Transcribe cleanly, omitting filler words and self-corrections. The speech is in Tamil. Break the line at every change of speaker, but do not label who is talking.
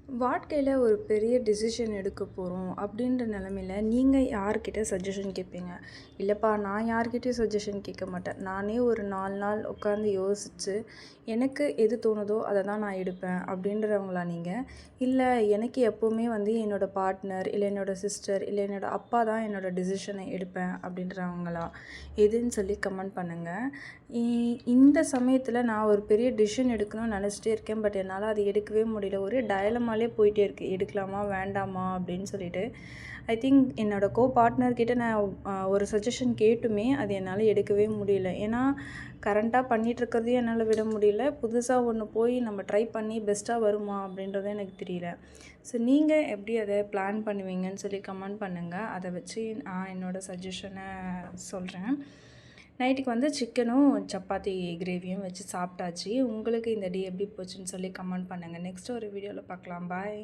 வாழ்க்கையில ஒரு பெரிய டிசிஷன் எடுக்க போறோம் அப்படின்ற நிலைமையில, நீங்க யார்கிட்ட சஜஷன் கேட்பீங்க? இல்லப்பா நான் யார்கிட்டயும் சஜஷன் கேட்க மாட்டேன். நானே ஒரு 4 நாள் உட்காந்து யோசிச்சு, எனக்கு எது தோணுதோ அத தான் நான் எடுப்பேன் அப்படின்றவங்களா நீங்க? இல்ல எனக்கு எப்பவுமே வந்து என்னோட பார்ட்னர், இல்ல என்னோட சிஸ்டர், இல்ல என்னோட அப்பா தான் என்னோட டிசிஷன எடுப்பேன் அப்படின்றவங்களா? எதுன்னு சொல்லி கமெண்ட் பண்ணுங்க. இ இந்த சமயத்துல நான் ஒரு பெரிய டிசிஷன் எடுக்கணும்னு நெனச்சிட்டே இருக்கேன். பட் என்னால அது எடுக்கவே முடியல. ஒரே டயலமாலே போயிட்டே இருக்கு. எடுக்கலாமா? வேண்டாமா? அப்படின்னு சொல்லிட்டு. ஐ திங்க் என்னோட பார்ட்னர் கிட்ட நான் ஒரு சஜஷன் கேட்டுமே அது என்னால எடுக்கவே முடியல. ஏன்னா, கரண்ட்டா பண்ணிட்டுருக்கிறதையும் என்னால விட முடியல. புதுசா ஒண்ணு போய் நம்ம ட்ரை பண்ணி பெஸ்ட்டா வருமா? அப்படின்றதும் எனக்கு தெரியல. ஸோ நீங்க எப்படி அத பிளான் பண்ணுவீங்கன்னு சொல்லி கமெண்ட் பண்ணுங்க. அத வச்சு நான் என்னோட சஜஷன சொல்றேன். நைட்டுக்கு வந்து சிக்கனும், சப்பாத்தி கிரேவியும் வச்சு சாப்பிட்டாச்சு. உங்களுக்கு இந்த டே எப்படி போச்சுன்னு சொல்லி கமெண்ட் பண்ணுங்க. நெக்ஸ்ட் ஒரு வீடியோல பார்க்கலாம். பாய்.